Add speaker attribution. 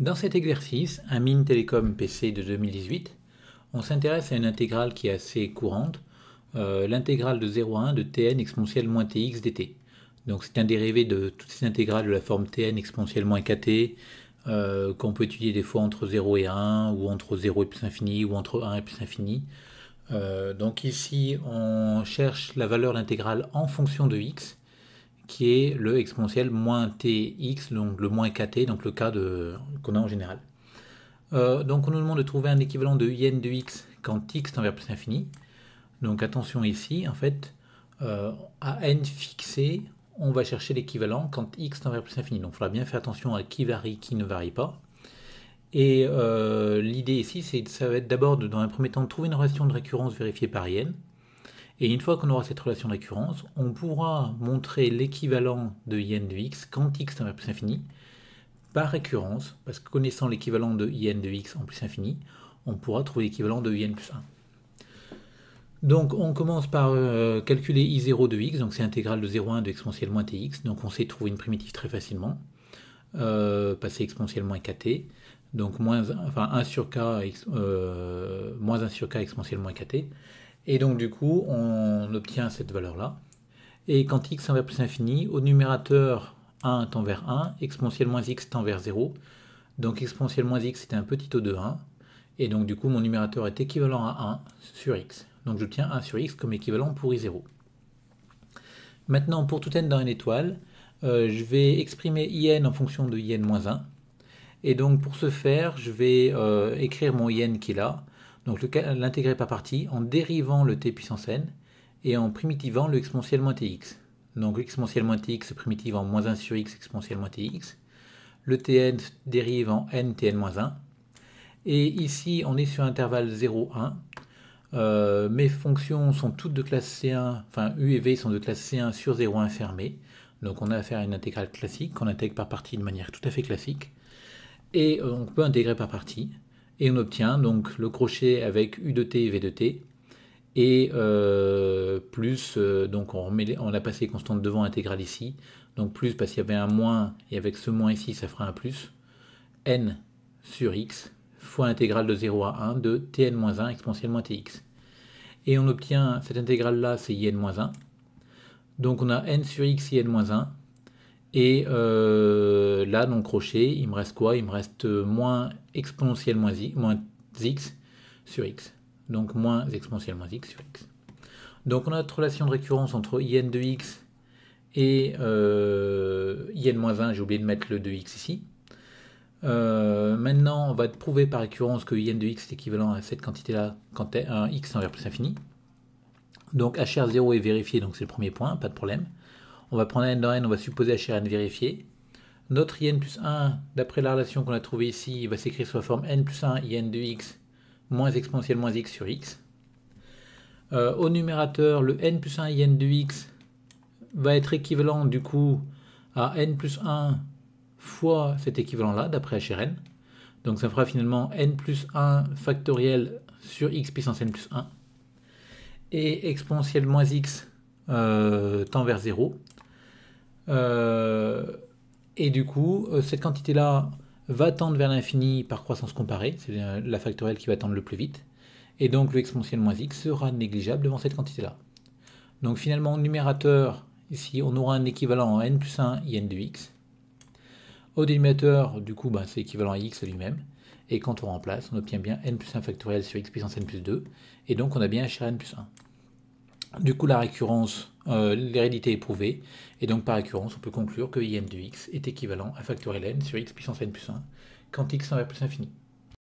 Speaker 1: Dans cet exercice, un Mine Telecom PC de 2018, on s'intéresse à une intégrale qui est assez courante, l'intégrale de 0 à 1 de Tn exponentielle moins Tx dt. Donc c'est un dérivé de toutes ces intégrales de la forme Tn exponentielle moins Kt, qu'on peut étudier des fois entre 0 et 1, ou entre 0 et plus infini, ou entre 1 et plus infini. Donc ici, on cherche la valeur de l'intégrale en fonction de x, qui est le exponentiel moins tx, donc le moins kt, donc le cas qu'on a en général. Donc on nous demande de trouver un équivalent de in de x quand x tend vers plus infini. Donc attention ici, en fait, à n fixé, on va chercher l'équivalent quand x tend vers plus infini. Donc il faudra bien faire attention à qui varie, qui ne varie pas. Et l'idée ici, ça va être d'abord, dans un premier temps, de trouver une relation de récurrence vérifiée par in. Et une fois qu'on aura cette relation de récurrence, on pourra montrer l'équivalent de in de x quand x tend vers plus infini par récurrence, parce que connaissant l'équivalent de in de x en plus infini, on pourra trouver l'équivalent de in plus 1. Donc on commence par calculer i0 de x, donc c'est l'intégrale de 0 à 1 de exponentielle moins tx, donc on sait trouver une primitive très facilement, passer exponentielle moins kt, donc 1 sur k, moins 1 sur k exponentielle moins kt, et donc du coup on obtient cette valeur-là. Et quand x tend vers plus infini, au numérateur 1 tend vers 1, exponentielle moins x tend vers 0, donc exponentielle moins x c'est un petit o de 1, et donc du coup mon numérateur est équivalent à 1 sur x. Donc j'obtiens 1 sur x comme équivalent pour i0. Maintenant pour tout n dans une étoile, je vais exprimer in en fonction de in-1. Et donc pour ce faire, je vais écrire mon in qui est là, donc l'intégrer par partie en dérivant le t puissance n et en primitivant le exponentiel moins tx. Donc l'exponentiel moins tx se primitive en moins 1 sur x exponentiel moins tx. Le tn dérive en n tn moins 1. Et ici, on est sur intervalle 0, 1. Mes fonctions sont toutes de classe C1, enfin U et V sont de classe C1 sur 0, 1 fermé. Donc on a affaire à une intégrale classique qu'on intègre par partie de manière tout à fait classique. Et on peut intégrer par partie. Et on obtient donc le crochet avec U de t et V de t. Et plus, donc on a passé constante devant intégrale ici. Donc plus parce qu'il y avait un moins, et avec ce moins ici, ça fera un plus. N sur x fois intégrale de 0 à 1 de tn-1 exponentielle moins tx. Et on obtient cette intégrale-là, c'est in-1. Donc on a n sur x in-1. Et là, donc crochet, il me reste quoi? Il me reste moins exponentielle moins x sur x. Donc moins exponentielle moins x sur x. Donc on a notre relation de récurrence entre in de x et in-1. J'ai oublié de mettre le de x ici. Maintenant, on va prouver par récurrence que in de x est équivalent à cette quantité-là quand un x tend vers plus infini. Donc hr0 est vérifié, donc c'est le premier point, pas de problème. On va prendre n dans n, on va supposer hrn vérifié. Notre in plus 1, d'après la relation qu'on a trouvée ici, il va s'écrire sous la forme n plus 1 in de x moins exponentielle moins x sur x. Au numérateur, le n plus 1 in de x va être équivalent du coup à n plus 1 fois cet équivalent-là, d'après hrn. Donc ça fera finalement n plus 1 factoriel sur x puissance n plus 1. Et exponentielle moins x tend vers 0. Et du coup, cette quantité-là va tendre vers l'infini par croissance comparée. C'est la factorielle qui va tendre le plus vite. Et donc le exponentiel moins x sera négligeable devant cette quantité-là. Donc finalement, au numérateur, ici, on aura un équivalent en n plus 1 in de x. Au dénominateur, du coup, c'est équivalent à x lui-même. Et quand on remplace, on obtient bien n plus 1 factoriel sur x puissance n plus 2. Et donc on a bien hrn plus 1. Du coup, la récurrence, l'hérédité est prouvée. Et donc par récurrence, on peut conclure que in de x est équivalent à factoriel n sur x puissance n plus 1 quand x tend vers plus infini.